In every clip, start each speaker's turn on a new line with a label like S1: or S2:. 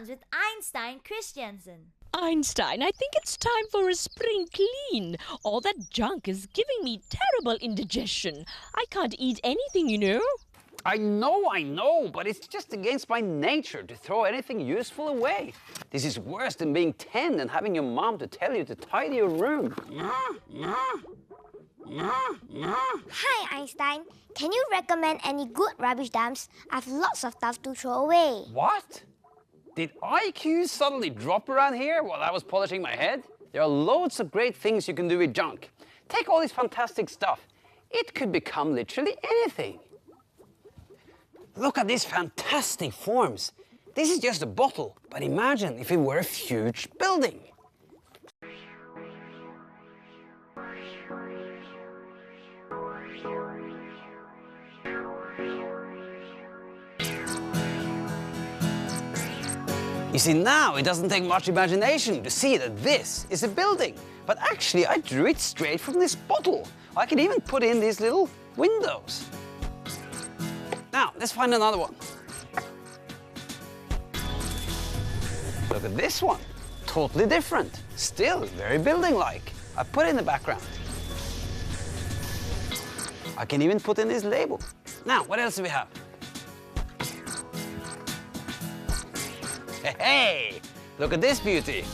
S1: With Einstein Kristiansen.
S2: Einstein, I think it's time for a spring clean. All that junk is giving me terrible indigestion. I can't eat anything, you know.
S3: I know, but it's just against my nature to throw anything useful away. This is worse than being 10 and having your mom to tell you to tidy your room.
S4: Hi, Einstein. Can you recommend any good rubbish dumps? I've lots of stuff to throw away.
S3: What? Did IQ suddenly drop around here while I was polishing my head? There are loads of great things you can do with junk. Take all this fantastic stuff. It could become literally anything. Look at these fantastic forms. This is just a bottle, but imagine if it were a huge building. You see, now it doesn't take much imagination to see that this is a building. But actually, I drew it straight from this bottle. I can even put in these little windows. Now, let's find another one. Look at this one. Totally different. Still very building-like. I put it in the background. I can even put in this label. Now, what else do we have? Hey, look at this beauty.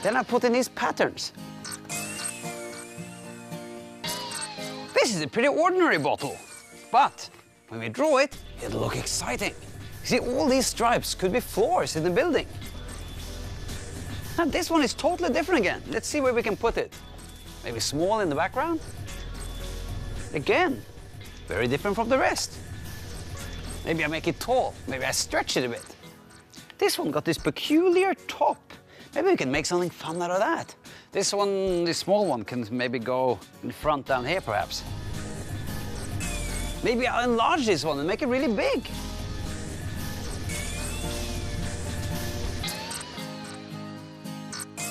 S3: Then I put in these patterns. This is a pretty ordinary bottle, but when we draw it, it'll look exciting. You see, all these stripes could be floors in the building. Now this one is totally different again. Let's see where we can put it. Maybe small in the background. Again, very different from the rest. Maybe I make it tall. Maybe I stretch it a bit. This one got this peculiar top. Maybe we can make something fun out of that. This one, this small one, can maybe go in front down here, perhaps. Maybe I'll enlarge this one and make it really big.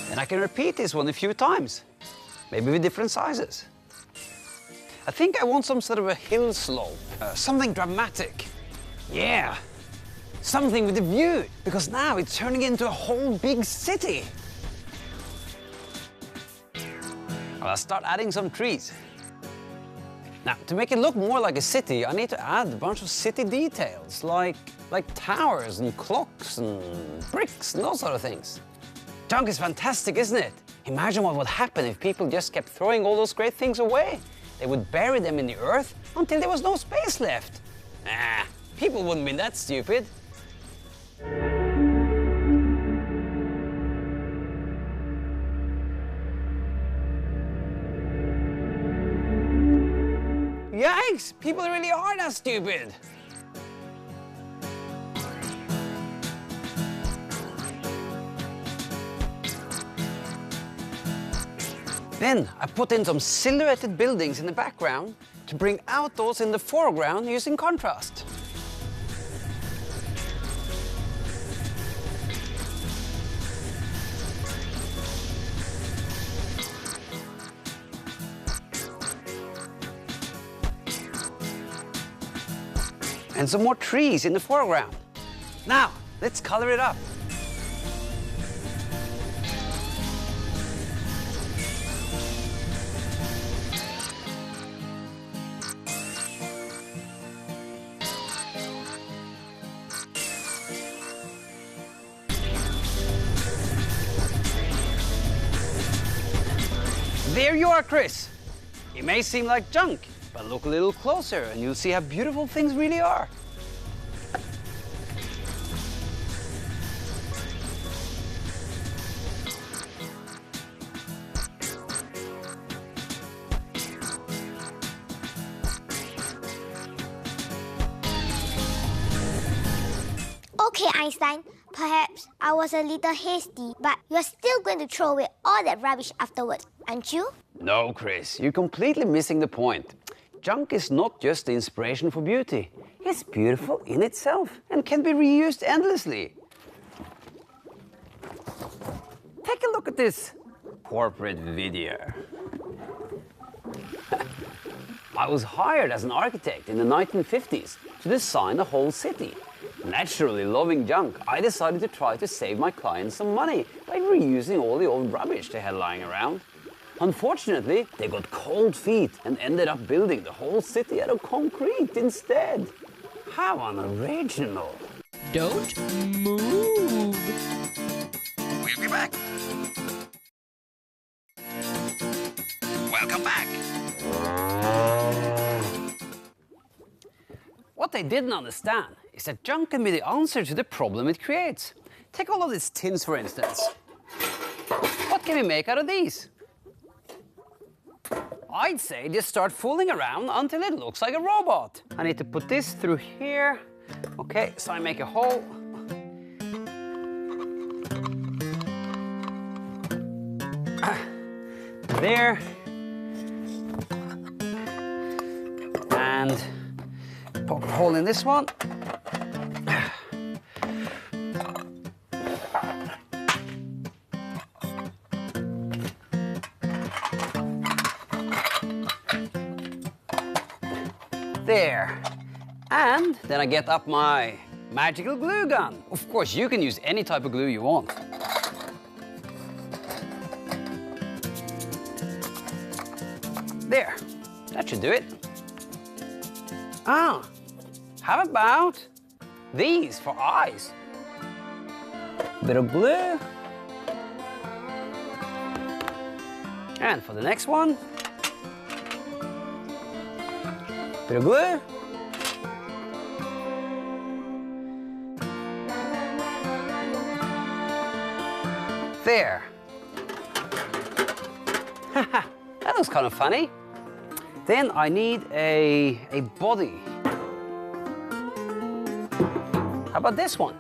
S3: And I can repeat this one a few times, maybe with different sizes. I think I want some sort of a hill slope, something dramatic. Yeah, something with a view, because now it's turning into a whole big city. Well, I'll start adding some trees. Now, to make it look more like a city, I need to add a bunch of city details, like towers and clocks and bricks and those sort of things. Junk is fantastic, isn't it? Imagine what would happen if people just kept throwing all those great things away. They would bury them in the earth until there was no space left. Nah, people wouldn't be that stupid. Yikes! People really are that stupid. Then I put in some silhouetted buildings in the background to bring out those in the foreground using contrast. And some more trees in the foreground. Now, let's color it up. There you are, Chris. It may seem like junk, but look a little closer and you'll see how beautiful things really are.
S4: Okay, Einstein, perhaps I was a little hasty, but you're still going to throw away all that rubbish afterwards, aren't you?
S3: No, Chris, you're completely missing the point. Junk is not just the inspiration for beauty. It's beautiful in itself and can be reused endlessly. Take a look at this corporate video. I was hired as an architect in the 1950s to design the whole city. Naturally loving junk, I decided to try to save my clients some money by reusing all the old rubbish they had lying around. Unfortunately, they got cold feet and ended up building the whole city out of concrete instead. How unoriginal.
S2: Don't move.
S3: We'll be back. Welcome back. What they didn't understand is that junk can be the answer to the problem it creates. Take all of these tins, for instance. What can we make out of these? I'd say just start fooling around until it looks like a robot. I need to put this through here. Okay, so I make a hole. There. And poke a hole in this one. There. And then I get up my magical glue gun. Of course, you can use any type of glue you want. There. That should do it. Ah, how about these for eyes? Bit of glue. And for the next one, bit of glue. There. That looks kind of funny. Then I need a body. How about this one?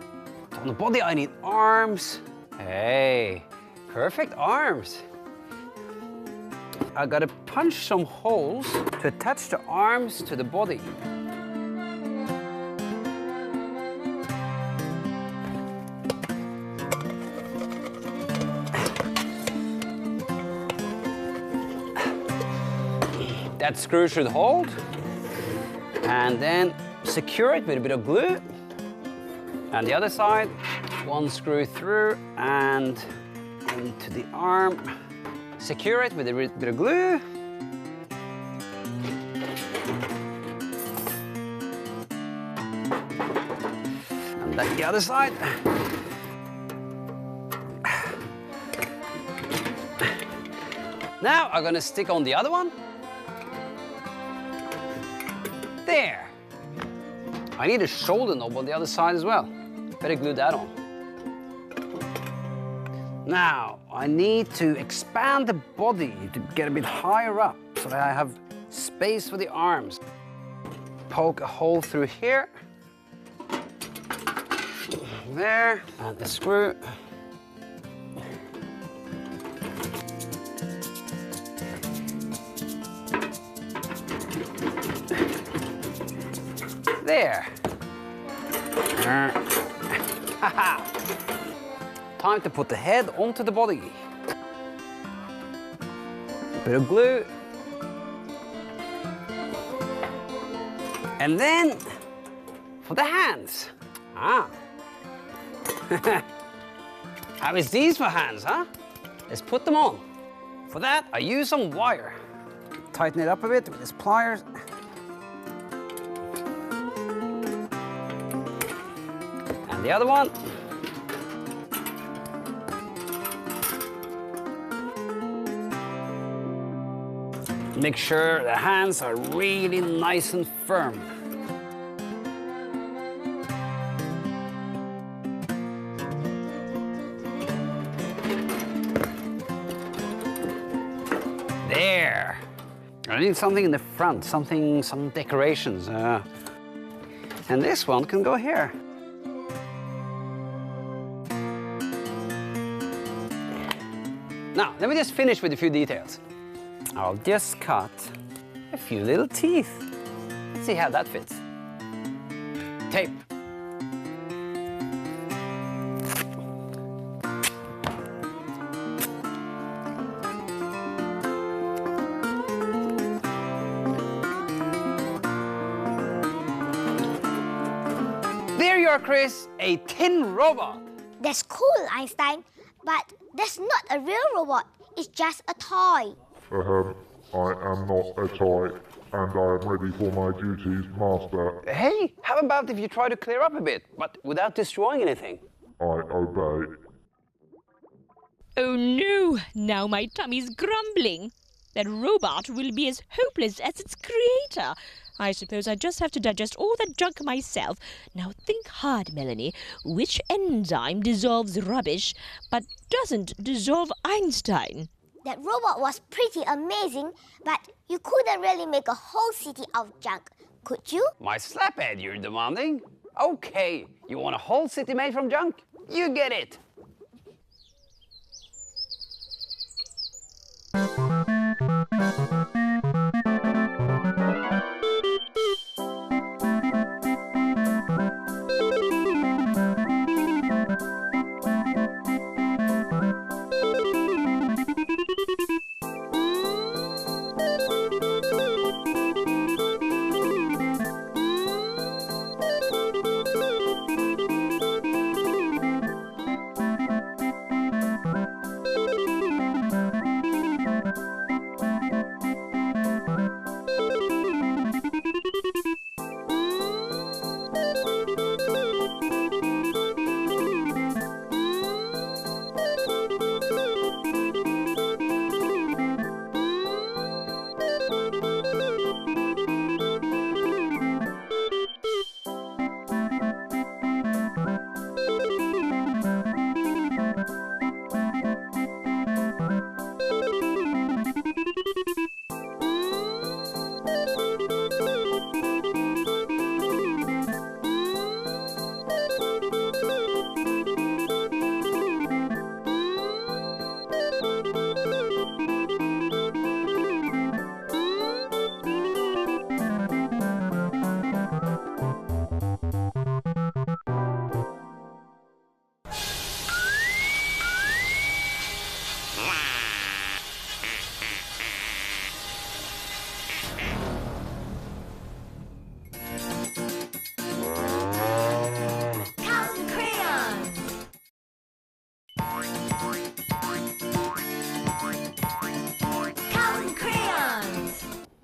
S3: On the body I need arms. Hey, perfect arms. I gotta punch some holes to attach the arms to the body. That screw should hold. And then secure it with a bit of glue. And the other side, one screw through and into the arm. Secure it with a bit of glue. And then the other side. Now I'm gonna stick on the other one. There. I need a shoulder knob on the other side as well. Better glue that on. Now, I need to expand the body to get a bit higher up so that I have space for the arms. Poke a hole through here. There, and the screw. There. Time to put the head onto the body. Bit of glue. And then for the hands. Ah. How is these for hands, huh? Let's put them on. For that, I use some wire. Tighten it up a bit with these pliers. The other one. Make sure the hands are really nice and firm. There. I need something in the front, some decorations. And this one can go here. Now, let me just finish with a few details. I'll just cut a few little teeth. Let's see how that fits. Tape. There you are, Chris, a tin robot.
S4: That's cool, Einstein. But that's not a real robot. It's just a toy.
S5: I am not a toy, and I am ready for my duties, Master.
S3: Hey, how about if you try to clear up a bit, but without destroying anything?
S5: I obey.
S2: Oh no, now my tummy's grumbling. That robot will be as hopeless as its creator. I suppose I just have to digest all that junk myself. Now think hard, Melanie. Which enzyme dissolves rubbish but doesn't dissolve Einstein?
S4: That robot was pretty amazing, but you couldn't really make a whole city out of junk, could you?
S3: My slaphead, you're demanding? Okay, you want a whole city made from junk? You get it.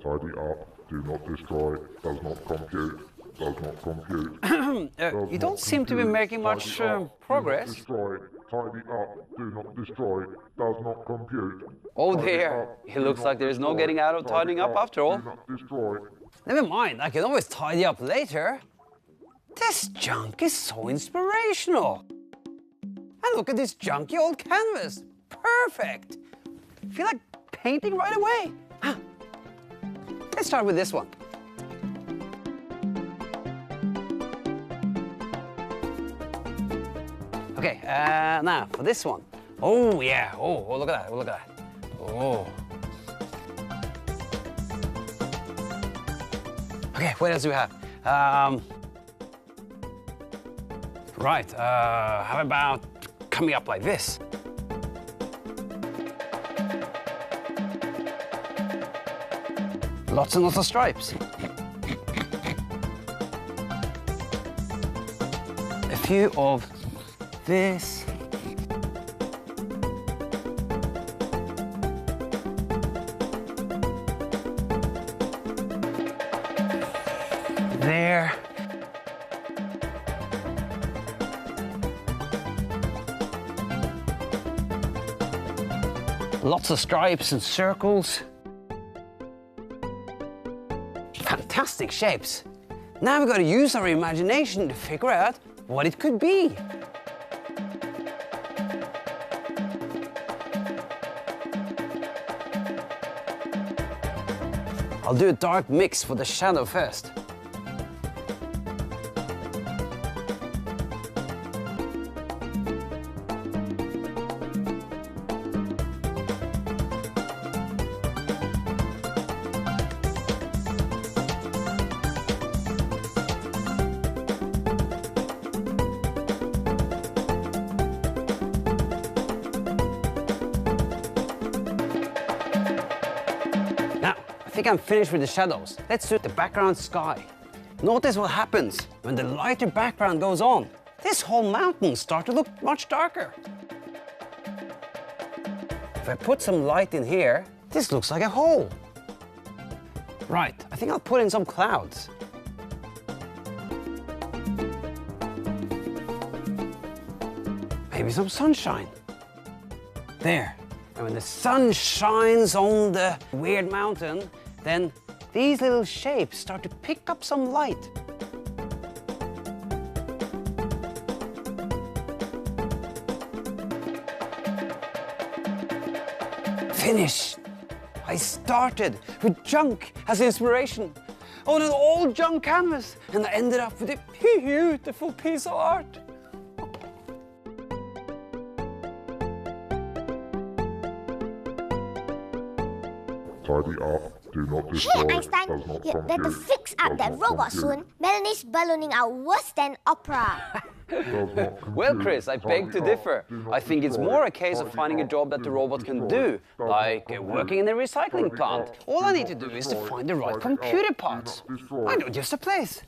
S5: Tidy up, do not destroy, does not compute, does not compute.
S3: You don't seem to be making much progress.
S5: Destroy, tidy up, do not destroy, does not compute.
S3: Oh dear, it looks like there's no getting out of tidying up after all.
S5: Do not destroy.
S3: Never mind, I can always tidy up later. This junk is so inspirational. And look at this junky old canvas. Perfect. I feel like painting right away. Huh. Let's start with this one. Okay, now for this one. Oh yeah, oh look at that, look at that. Oh. Okay, what else do we have? Right, how about coming up like this? Lots and lots of stripes. A few of this. There. Lots of stripes and circles. Fantastic shapes. Now we've got to use our imagination to figure out what it could be. I'll do a dark mix for the shadow first. think I'm finished with the shadows. Let's do the background sky. Notice what happens when the lighter background goes on. This whole mountain starts to look much darker. If I put some light in here, this looks like a hole. Right, I think I'll put in some clouds. Maybe some sunshine. There. And when the sun shines on the weird mountain, then these little shapes start to pick up some light. Finish! I started with junk as inspiration on an old junk canvas, and I ended up with a beautiful piece of art.
S5: Tidy up, do not destroy,
S4: Hey Einstein,
S5: does not
S4: you better
S5: compute,
S4: fix up
S5: does
S4: that
S5: not
S4: robot
S5: compute,
S4: soon. Melanie's ballooning out worse than opera.
S5: does not compute,
S3: Well, Chris, I beg to
S5: tidy up,
S3: differ.
S5: do not
S3: I think it's
S5: destroy,
S3: more a case of
S5: tidy
S3: finding a
S5: up,
S3: job that
S5: do
S3: the
S5: not
S3: robot can
S5: destroy,
S3: do,
S5: does not
S3: like
S5: compute,
S3: working in a recycling
S5: tidy
S3: plant.
S5: up,
S3: All
S5: do
S3: I
S5: not
S3: need to do is to
S5: destroy,
S3: find the right
S5: tidy up,
S3: computer
S5: do
S3: parts.
S5: not destroy.
S3: I know just a place.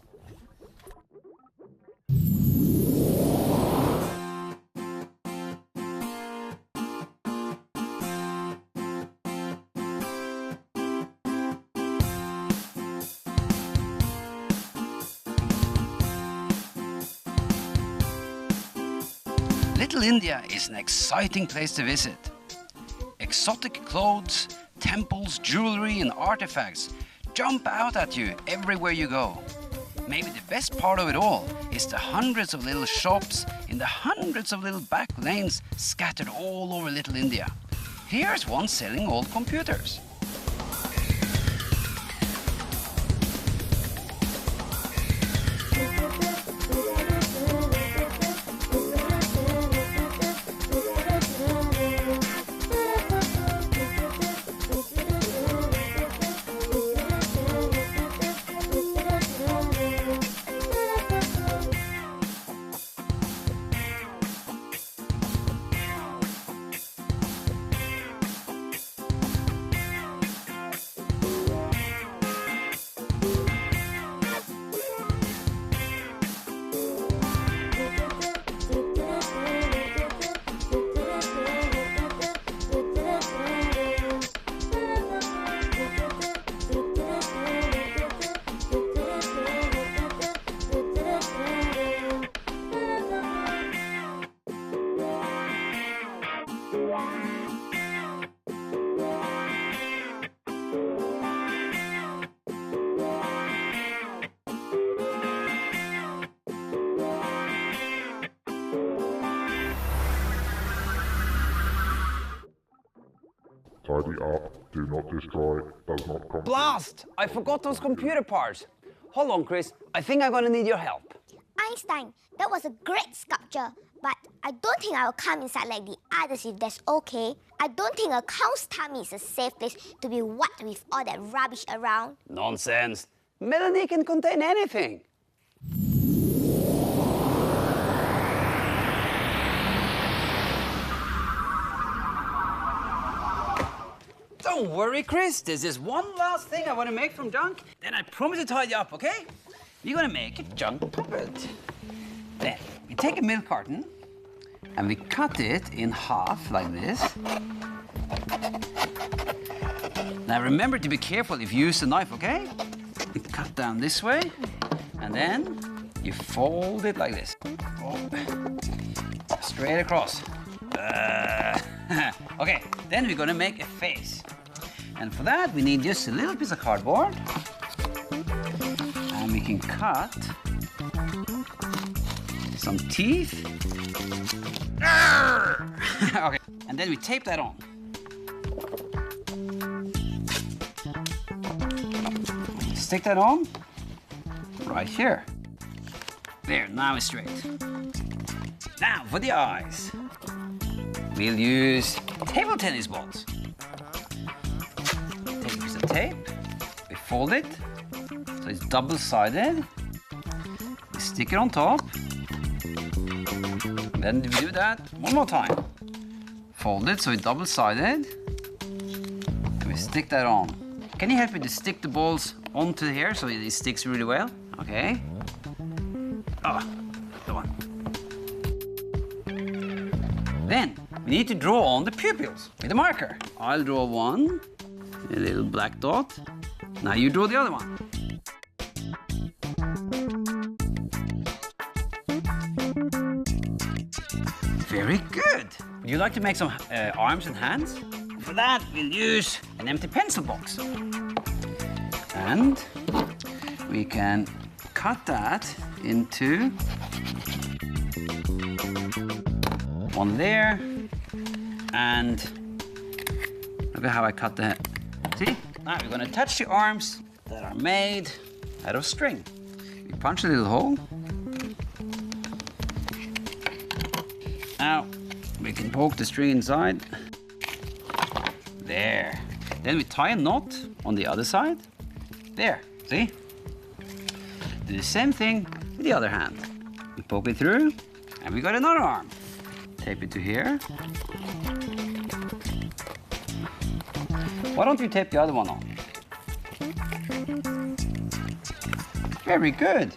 S3: Little India is an exciting place to visit. Exotic clothes, temples, jewelry and artifacts jump out at you everywhere you go. Maybe the best part of it all is the hundreds of little shops in the hundreds of little back lanes scattered all over Little India. Here's one selling old computers.
S5: Tidy up, do not destroy, does not compute.
S3: Blast! I forgot those computer parts. Hold on, Chris. I think I'm gonna need your help.
S4: Einstein, that was a great sculpture, but I don't think I will come inside like the others if that's okay. I don't think a cow's tummy is a safe place to be wiped with all that rubbish around.
S3: Nonsense. Melanie can contain anything. Don't worry, Chris. This is one last thing I want to make from junk. Then I promise to tidy up, okay? We're gonna make a junk puppet. Then we take a milk carton and we cut it in half like this. Now remember to be careful if you use a knife, okay? You cut down this way and then you fold it like this. Oh. Straight across. Okay, then we're gonna make a face. And for that, we need just a little piece of cardboard. And we can cut some teeth. Okay, and then we tape that on. Stick that on right here. There, now it's straight. Now for the eyes. We'll use table tennis balls. Take a piece of tape, we fold it, so it's double-sided. We stick it on top. Then we do that one more time. Fold it so it's double-sided. And we stick that on. Can you help me to stick the balls onto here so it sticks really well? Okay. Oh, the one. Then we need to draw on the pupils with a marker. I'll draw one, a little black dot. Now you draw the other one. Very good. Would you like to make some arms and hands? For that, we'll use an empty pencil box. And we can cut that into one there. And look at how I cut that. See? Now we're going to attach the arms that are made out of string. We punch a little hole. Now we can poke the string inside. There. Then we tie a knot on the other side. There, see? Do the same thing with the other hand. We poke it through, and we got another arm. Tape it to here. Why don't you tape the other one on? Very good.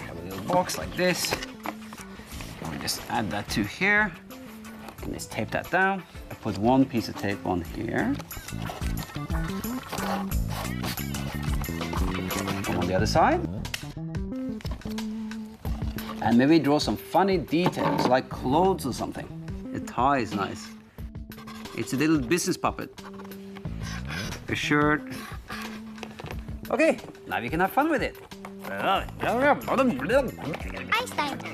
S3: Have a little box like this. We just add that to here. And just tape that down. I put one piece of tape on here. Come on the other side. And maybe draw some funny details, like clothes or something. The tie is nice. It's a little business puppet. A shirt. Okay, now we can have fun with it.
S4: Einstein,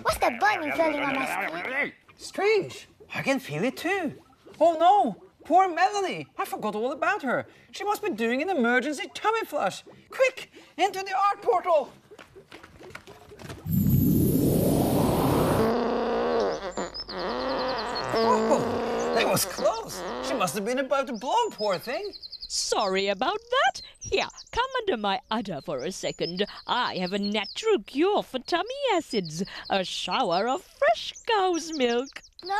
S4: what's that burning feeling on my skin?
S3: Strange. I can feel it too. Oh no, poor Melanie. I forgot all about her. She must be doing an emergency tummy flush. Quick, into the art portal. Oh, that was close. She must have been about to blow, poor thing.
S2: Sorry about that. Here, come under my udder for a second. I have a natural cure for tummy acids. A shower of fresh cow's milk.
S4: No.